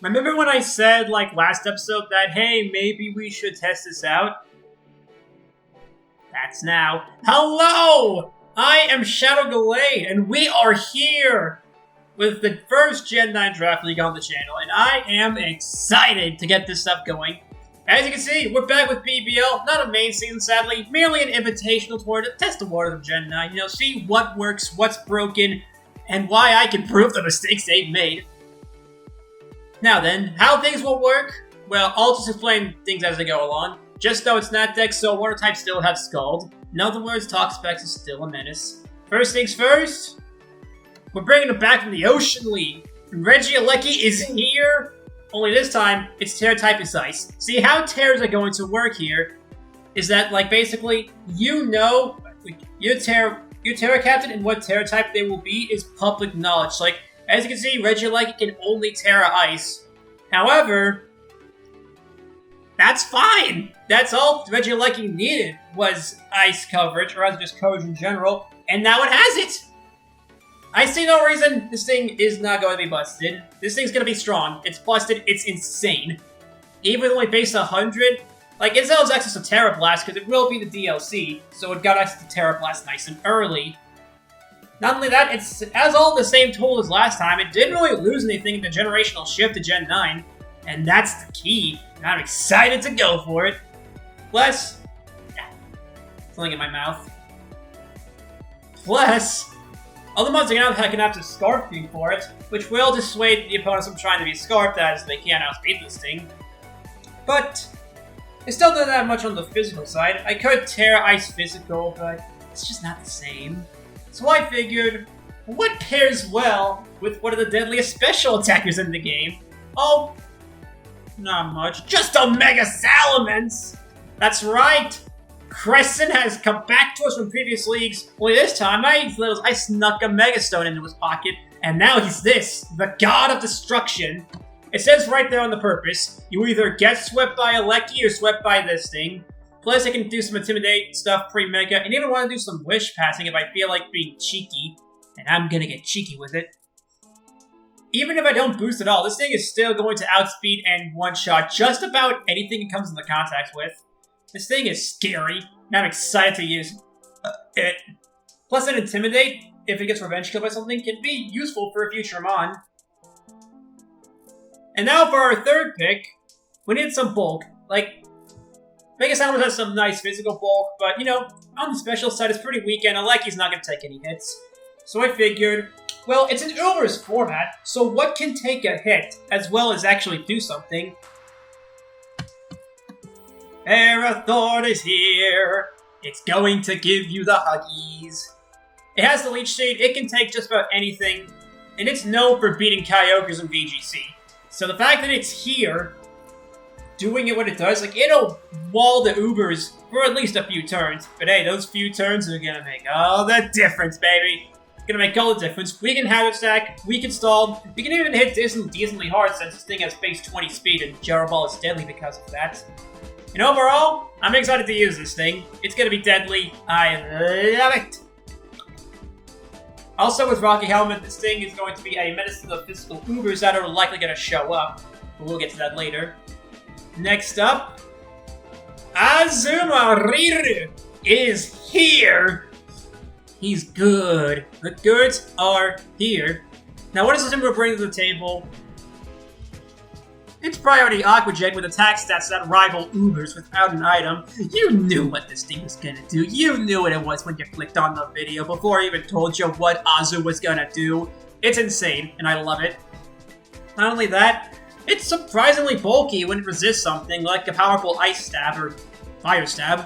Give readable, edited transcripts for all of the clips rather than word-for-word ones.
Remember when I said, like, last episode that, hey, maybe we should test this out? That's now. Hello! I am Shadow Gallade, and we are here with the first Gen 9 Draft League on the channel, and I am excited to get this stuff going. As you can see, we're back with BBL, not a main season sadly, merely an invitational tour to test the waters of Gen 9, see what works, what's broken, and why I can prove the mistakes they've made. Now then, how things will work? Well, I'll just explain things as they go along. Just know it's not deck, so water types still have Scald. In other words, Toxapex is still a menace. First things first, we're bringing it back from the Ocean League. Regieleki is here, only this time, its Terra type is Ice. See, how Terras are going to work here is that, like, basically, your Terra captain and what Terra type they will be is public knowledge. Like, as you can see, Regieleki can only Terra Ice. However, that's fine. That's all Regieleki needed was Ice coverage, or rather just coverage in general, and now it has it! I see no reason this thing is not going to be busted. This thing's going to be strong. It's busted. It's insane. Even though it based 100, like, it still has access to Terra Blast, because it will be the DLC, so it got access to Terra Blast nice and early. Not only that, it has all the same tool as last time. It didn't really lose anything in the generational shift to Gen 9, and that's the key. And I'm excited to go for it. Plus, something in my mouth. Plus, other mods are going to have to Scarf Beam for it, which will dissuade the opponents from trying to be Scarfed as they can't outspeed this thing. But, it still doesn't have much on the physical side. I could Terra Ice Physical, but it's just not the same. So I figured, what pairs well with one of the deadliest special attackers in the game? Oh, not much. Just a Mega Salamence! That's right! Crescent has come back to us from previous leagues. Only this time, I snuck a Mega Stone into his pocket, and now he's this, the God of Destruction. It says right there on the purpose, you either get swept by Aleki or swept by this thing. Plus, I can do some Intimidate stuff pre-Mega, and even want to do some Wish passing if I feel like being cheeky. And I'm gonna get cheeky with it. Even if I don't boost at all, this thing is still going to outspeed and one-shot just about anything it comes into contact with. This thing is scary, and I'm excited to use it. Plus, an Intimidate, if it gets revenge killed by something, can be useful for a future Mon. And now for our third pick, we need some bulk. Like, Mega Salamence has some nice physical bulk, but, on the special side, it's pretty weak, and Aleki's not going to take any hits. So I figured, well, it's an Uber's format, so what can take a hit, as well as actually do something? Parathorn is here! It's going to give you the huggies. It has the Leech Seed, it can take just about anything, and it's known for beating Kyogres in VGC. So the fact that it's here, doing it what it does, like, it'll wall the Ubers for at least a few turns. But hey, those few turns are gonna make all the difference, baby. Gonna make all the difference. We can Hazard Stack, we can stall, we can even hit decently hard since this thing has base 20 speed and Gyro Ball is deadly because of that. And overall, I'm excited to use this thing. It's gonna be deadly. I love it. Also with Rocky Helmet, this thing is going to be a menace to the physical Ubers that are likely gonna show up. But we'll get to that later. Next up, Azumarill is here. He's good. The goods are here. Now, what does Azumarill bring to the table? It's Priority Aqua Jet with attack stats that rival Ubers without an item. You knew what this thing was gonna do. You knew what it was when you clicked on the video before I even told you what Azu was gonna do. It's insane, and I love it. Not only that, it's surprisingly bulky when it resists something like a powerful Ice Stab or Fire Stab.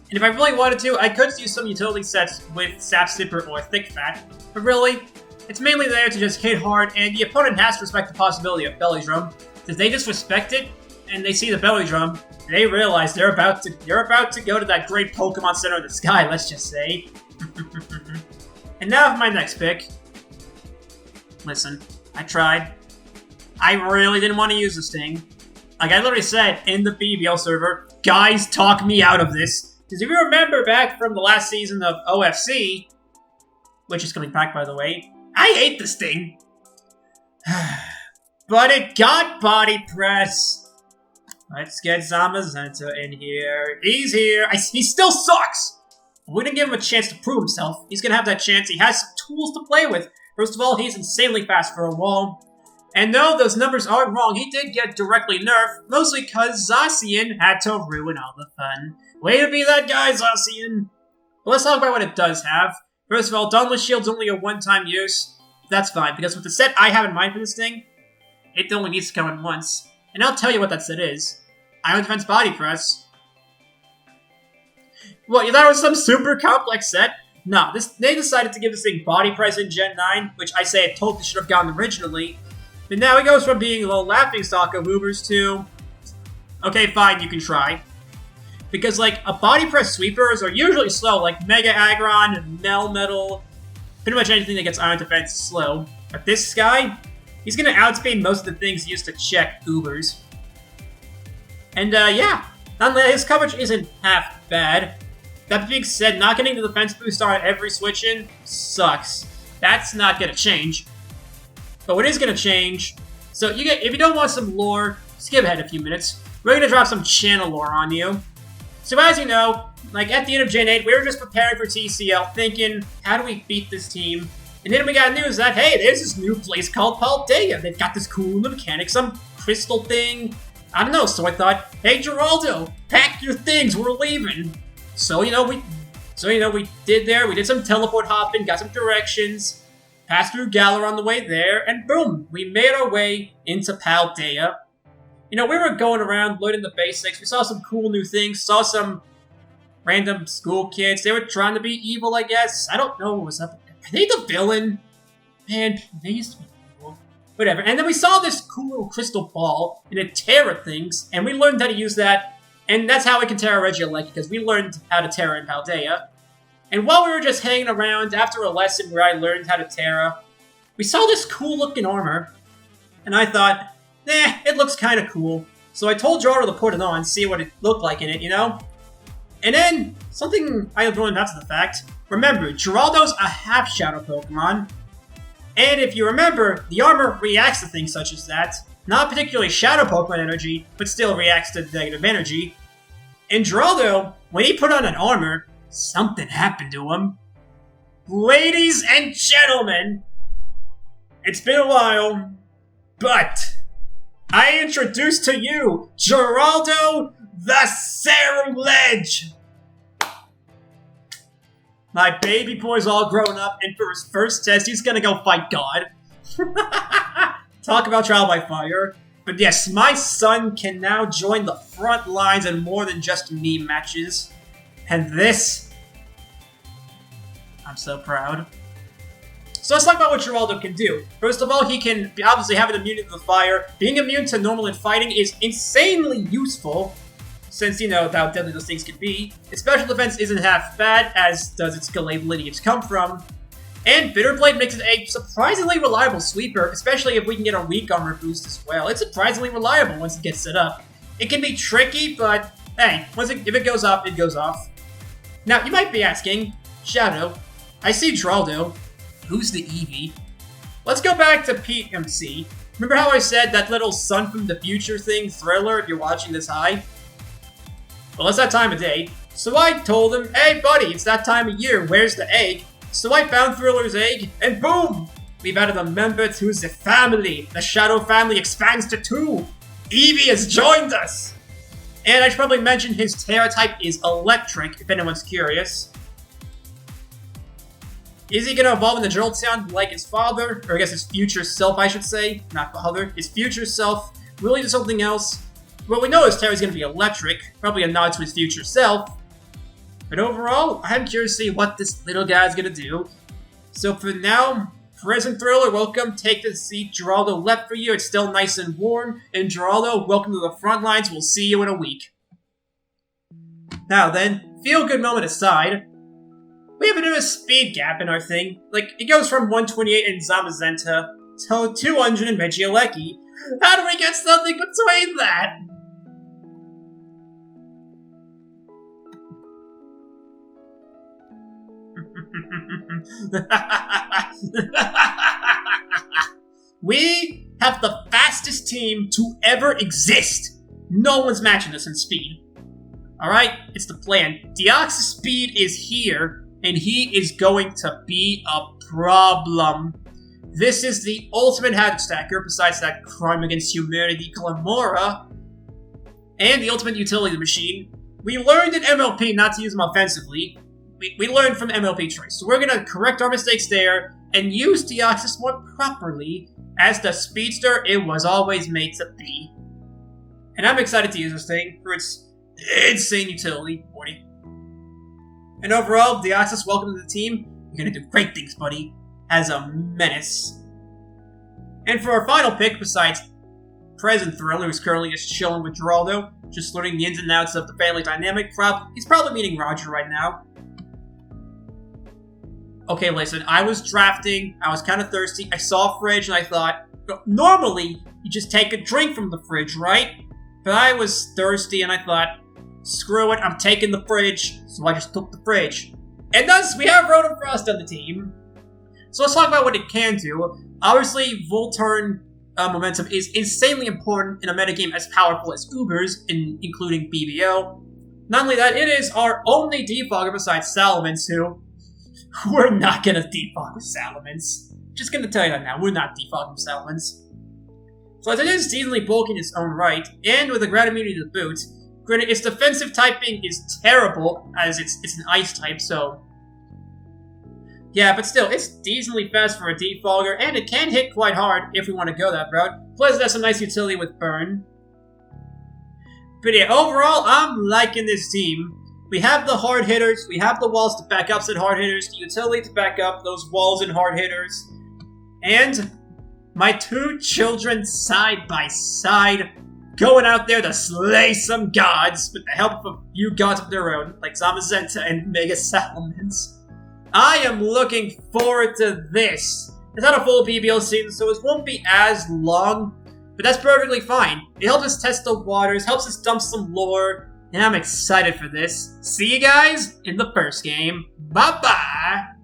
And if I really wanted to, I could use some utility sets with Sap Sipper or Thick Fat. But really, it's mainly there to just hit hard, and the opponent has to respect the possibility of Belly Drum. If they just respect it, and they see the Belly Drum, they realize they're about to go to that great Pokemon Center in the sky, let's just say. And now for my next pick. Listen, I tried. I really didn't want to use this thing. Like I literally said in the BBL server, guys, talk me out of this. Because if you remember back from the last season of OFC, which is coming back by the way, I hate this thing. but it got body press. Let's get Zamazenta in here. He's here. He still sucks. We didn't give him a chance to prove himself. He's gonna have that chance. He has some tools to play with. First of all, he's insanely fast for a wall. And no, those numbers aren't wrong. He did get directly nerfed, mostly because Zacian had to ruin all the fun. Way to be that guy, Zacian. But let's talk about what it does have. First of all, Dauntless Shield's only a one-time use. That's fine, because with the set I have in mind for this thing, it only needs to come in once. And I'll tell you what that set is. Iron Defense Body Press. What, you thought it was some super complex set? No, they decided to give this thing Body Press in Gen 9, which I say it totally should have gotten originally. But now it goes from being a little laughingstock of Ubers to... Okay, fine, you can try. Because, like, a Body Press sweepers are usually slow, like Mega Aggron, Melmetal, pretty much anything that gets Iron Defense is slow. But this guy, he's gonna outspeed most of the things used to check Ubers. And, yeah, his coverage isn't half bad. That being said, not getting the defense boost on every switch-in sucks. That's not gonna change. But what is gonna change, so if you don't want some lore, skip ahead a few minutes. We're gonna drop some channel lore on you. So as you know, like at the end of Gen 8, we were just preparing for TCL, thinking, how do we beat this team? And then we got news that, hey, there's this new place called Paldea. They've got this cool mechanic, some crystal thing. I don't know, so I thought, hey, Geraldo, pack your things, we're leaving. So, we did some teleport hopping, got some directions, passed through Galar on the way there, and boom, we made our way into Paldea. We were going around, learning the basics, we saw some cool new things, saw some random school kids, they were trying to be evil, I guess. I don't know what was up. Are they the villain? Man, they used to be evil. Whatever, and then we saw this cool little crystal ball, and it Terra things, and we learned how to use that. And that's how we can Terra Regieleki, because we learned how to Terra in Paldea. And while we were just hanging around after a lesson where I learned how to Terra, we saw this cool-looking armor. And I thought, it looks kind of cool. So I told Geraldo to put it on, see what it looked like in it, And then, something I learned after the fact. Remember, Geraldo's a half-shadow Pokemon. And if you remember, the armor reacts to things such as that. Not particularly Shadow Pokemon energy, but still reacts to negative energy. And Geraldo, when he put on an armor, something happened to him. Ladies and gentlemen, it's been a while, but I introduce to you Geraldo the Cerulege! My baby boy's all grown up, and for his first test, he's gonna go fight God. Talk about trial by fire. But yes, my son can now join the front lines in more than just meme matches. And this... I'm so proud. So let's talk about what Geraldo can do. First of all, he can obviously have an immunity to the fire. Being immune to normal and fighting is insanely useful, since, how deadly those things can be. Its special defense isn't half bad, as does its gallade lineage come from. And Bitterblade makes it a surprisingly reliable sweeper, especially if we can get a weak armor boost as well. It's surprisingly reliable once it gets set up. It can be tricky, but hey, if it goes off, it goes off. Now, you might be asking, Shadow, I see Geraldo. Who's the Eevee? Let's go back to PMC. Remember how I said that little Sun from the Future thing, Thriller, if you're watching this high? Well, it's that time of day. So I told him, hey buddy, it's that time of year, where's the egg? So I found Thriller's egg, and boom! We've added a member to the family. The Shadow family expands to 2. Eevee has joined us! And I should probably mention his Terra type is Electric, if anyone's curious. Is he gonna evolve into Jolteon like his father? Or I guess his future self, I should say. Not father. His future self. Will he do something else? Well, we know his Terra's gonna be Electric. Probably a nod to his future self. But overall, I'm curious to see what this little guy's gonna do. So for now, present Thriller, welcome. Take the seat Geraldo left for you. It's still nice and warm. And Geraldo, welcome to the front lines. We'll see you in a week. Now then, feel-good moment aside, we have a bit of a speed gap in our thing. Like, it goes from 128 in Zamazenta to 200 in Regieleki. How do we get something between that? We have the fastest team to ever exist. No one's matching us in speed. Alright, it's the plan. Deoxys speed is here, and he is going to be a problem. This is the ultimate hazard stacker, besides that crime against humanity Clamora, and the ultimate utility machine. We learned in MLP not to use them offensively. We learned from MLP choice, so we're going to correct our mistakes there and use Deoxys more properly as the speedster it was always made to be. And I'm excited to use this thing for its insane utility, Morty. And overall, Deoxys, welcome to the team. You're going to do great things, buddy. As a menace. And for our final pick, besides Present Thriller, who's currently just chilling with Geraldo, just learning the ins and outs of the family dynamic, he's probably meeting Roger right now. Okay, listen, I was drafting, I was kind of thirsty, I saw a fridge, and I thought, normally, you just take a drink from the fridge, right? But I was thirsty, and I thought, screw it, I'm taking the fridge, so I just took the fridge. And thus, we have Rotom Frost on the team. So let's talk about what it can do. Obviously, Volturn momentum is insanely important in a metagame as powerful as Uber's, including BBL. Not only that, it is our only defogger besides Salamence, who we're not gonna defog with Salamence. Just gonna tell you that now, we're not defogging with Salamence. So as it is decently bulky in its own right, and with a ground immunity to boot, granted its defensive typing is terrible, as it's an ice type, so yeah, but still, it's decently fast for a defogger, and it can hit quite hard if we want to go that route. Plus, it has some nice utility with Burn. But yeah, overall, I'm liking this team. We have the hard hitters, we have the walls to back up said hard hitters, the utility to back up those walls and hard hitters, and my two children side by side, going out there to slay some gods with the help of a few gods of their own, like Zamazenta and Mega Salamence. I am looking forward to this. It's not a full BBL season, so it won't be as long, but that's perfectly fine. It helps us test the waters, helps us dump some lore, and I'm excited for this. See you guys in the first game. Bye-bye!